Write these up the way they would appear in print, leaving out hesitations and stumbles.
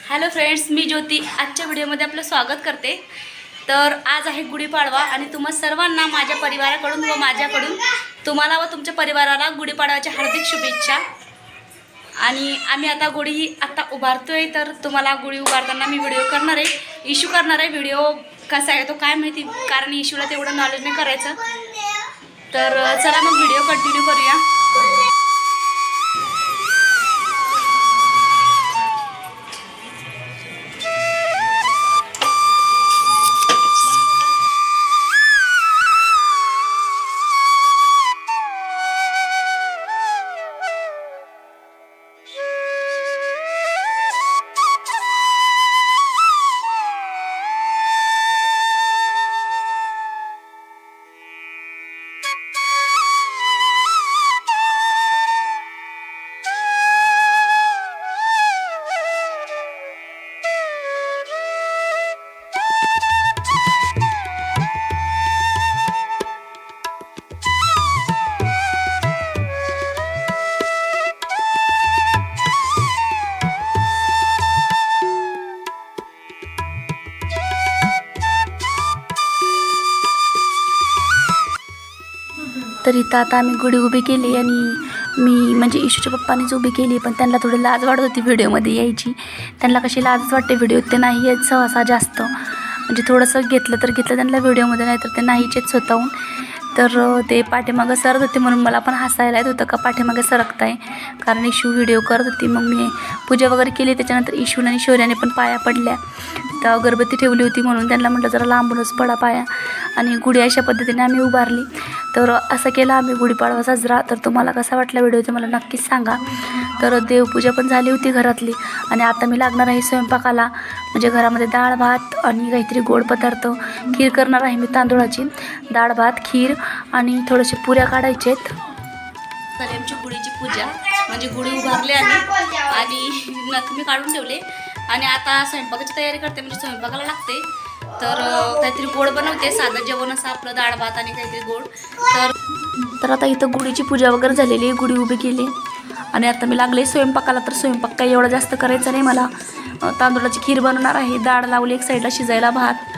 Hello friends, मी ज्योती आजच्या व्हिडिओमध्ये आपलं स्वागत करते। तर आज आहे गुढीपाडवा आणि तुम्हा सर्वांना माझ्या परिवाराकडून व माझ्याकडून तुम्हाला व तुमच्या परिवाराला गुढीपाडव्याच्या हार्दिक शुभेच्छा। आणि आम्ही आता गुढी उभारतोय, तर तुम्हाला गुढी उभारताना मी व्हिडिओ करणार आहे, इशू करणार आहे। व्हिडिओ कसा आहे तो काय माहिती, कारण इशूला तेवढं नॉलेज नाही करायचं। तर चला मग व्हिडिओ कंटिन्यू करूया। तर इथं आता आम्ही गुढी उभी केली आणि मी म्हणजे इशूच्या पप्पानीच उभी केली, पण त्यांना थोडी लाज वाटत होती व्हिडिओमध्ये यायची। त्यांना कशी लाजच वाटते व्हिडिओत, ते नाही येत सहसा जास्त, म्हणजे थोडंसं घेतलं तर घेतलं त्यांना व्हिडिओमध्ये, नाही तर ते नाहीच येत स्वतःहून। तर ते पाठीमागं सरत होते म्हणून मला पण हसायला येत होतं का पाठीमागे सरकताय, कारण इशू व्हिडिओ करत होती। मग मी पूजा वगैरे केली, त्याच्यानंतर इशूला आणि शौर्याने पण पाया पडल्या, तर अगरबत्ती ठेवली होती म्हणून त्यांना म्हटलं जरा लांबूनच पडा पाया, आणि गुढी अशा पद्धतीने आम्ही उभारली। तर असं केला आम्ही गुढीपाडवा साजरा। तर तुम्हाला कसा वाटला व्हिडिओ ते मला नक्कीच सांगा। तर देवपूजा पण झाली होती घरातली, आणि आता मी लागणार आहे स्वयंपाकाला, म्हणजे घरामध्ये डाळ भात आणि काहीतरी गोड पदार्थ, खीर करणार आहे मी तांदूळाची, डाळ भात खीर आणि थोडेसे पुऱ्या काढायचे आहेत। तर आमची गुढीची पूजा म्हणजे गुढी उभारली आणि नथ मी काढून ठेवले, आणि आता स्वयंपाकाची तयारी करते, म्हणजे स्वयंपाकाला लागते। तर काहीतरी गोड बनवते, साधं जेवण असं आपलं डाळ भात आणि काहीतरी गोड। तर आता इथं गुढीची पूजा वगैरे झालेली आहे, गुढी उभी केली आणि आता मी लागले स्वयंपाकाला। तर स्वयंपाक काही एवढा जास्त करायचा नाही मला, तांदूळाची खीर बनवणार आहे, डाळ लावली एक साईडला शिजायला, भात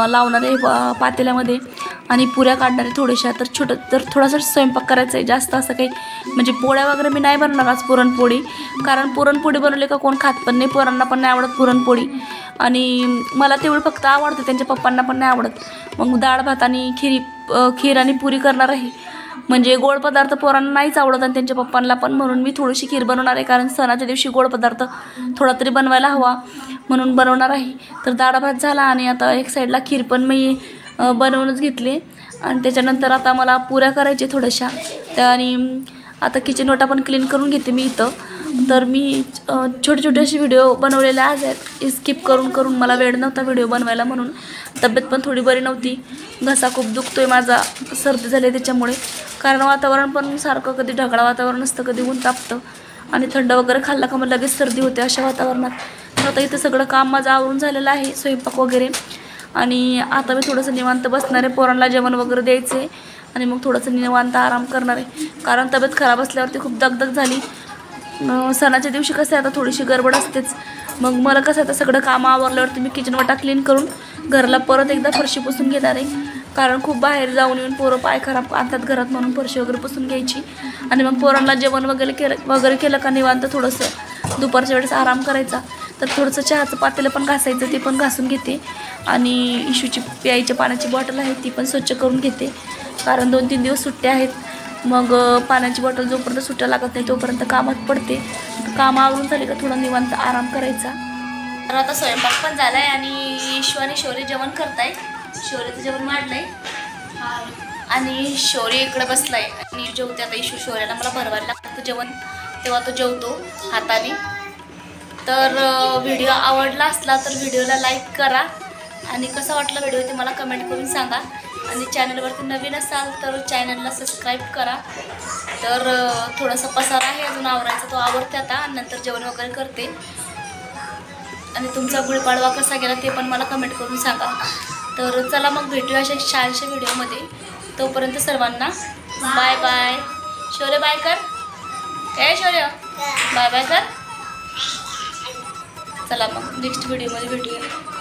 लावणार आहे पातेल्यामध्ये, आणि पुऱ्या काढणार आहे थोड्याशा। तर थोडासा स्वयंपाक करायचा आहे, जास्त असं काही म्हणजे पोळ्या वगैरे मी नाही बनवणार आज, पुरणपोळी, कारण पुरणपोळी बनवली का कोण खात पण नाही, पोरांना पण नाही आवडत पुरणपोळी, आणि मला तेवढं फक्त आवडते, त्यांच्या पप्पांना पण नाही आवडत। मग डाळ भात आणि खीर आणि पुरी करणार आहे, म्हणजे गोड पदार्थ पोरांना नाहीच आवडत आणि त्यांच्या पप्पांना पण, म्हणून मी थोडीशी खीर बनवणार आहे, कारण सणाच्या दिवशी गोड पदार्थ थोडा तरी बनवायला हवा म्हणून बनवणार आहे। तर डाळ भात झाला आणि आता एक साईडला खीर पण मी बनवूनच घेतली, आणि त्याच्यानंतर आता मला पुऱ्या करायच्या थोड्याशा, आणि आता किचन ओटा पण क्लीन करून घेते मी इथं। तर मी छोटे छोटे असे व्हिडिओ बनवलेले आज आहेत, स्किप करून मला वेळ नव्हता व्हिडिओ बनवायला, म्हणून तब्येत पण थोडी बरी नव्हती, घसा खूप दुखतोय माझा, सर्दी झाली त्याच्यामुळे, कारण वातावरण पण सारखं कधी ढगाळ वातावरण असतं, कधी ऊन तापतं, आणि थंड वगैरे खाल्लं का मग लगेच सर्दी होते अशा वातावरणात। तर आता इथं सगळं काम माझं आवरून झालेलं आहे, स्वयंपाक वगैरे, आणि आता मी थोडंसं निवांत बसणार आहे, पोरांना जेवण वगैरे द्यायचं आहे, आणि मग थोडंसं निवांत आराम करणार आहे, कारण तब्येत खराब असल्यावरती खूप दगदग झाली। सणाच्या दिवशी कसं आहे आता थोडीशी गडबड असतेच, मग मला कसं आता सगळं काम आवरल्यावरती मी किचन वाटा क्लीन करून घराला परत एकदा फरशी पुसून घेणार आहे, कारण खूप बाहेर जाऊन येऊन पोरं पाय खराब आणतात घरात, म्हणून फरशी वगैरे पुसून घ्यायची, आणि मग पोरांना जेवण वगैरे केलं का निवांत थोडंसं दुपारच्या वेळेस आराम करायचा। तर थोडंसं चहाचं पातेलं पण घासायचं, ते पण घासून घेते, आणि इशूची प्यायच्या पाण्याची बॉटल आहे ती पण स्वच्छ करून घेते, कारण 2-3 दिवस सुट्ट्या आहेत, मग पाण्याची बॉटल जोपर्यंत सुट्ट्या लागत नाही तोपर्यंत कामात पडते। काम आवरून झाले का थोडा निवांत आराम करायचा। तर आता स्वयंपाक पण झाला आहे, आणि इशू आणि शौर्य जेवण करताय, शौर्याचं जेवण वाढलंय आणि शौर्य इकडे बसलाय आणि जेवते आता इशू। शौर्याला मला भरवायला लागतं जेवण, तेव्हा तो जेवतो हाताने। तर व्हिडिओ आवडला असला तर व्हिडिओला लाईक करा, आणि कसा वाटला व्हिडिओ ते मला कमेंट करून सांगा, आणि चॅनलवरती नवीन असाल तर चॅनलला सबस्क्राईब करा। तर थोडासा पसारा आहे अजून आवरायचा, तो आवरते आता, आणि नंतर जेवण वगैरे करते, आणि तुमचा गुढीपाडवा कसा गेला ते पण मला कमेंट करून सांगा। तर चला मग भेटूया अशा छानशा व्हिडिओमध्ये, तोपर्यंत सर्वांना बाय बाय। शौर्य बाय कर, शौर्य बाय बाय कर। चला मग नेक्स्ट व्हिडिओमध्ये भेटूया.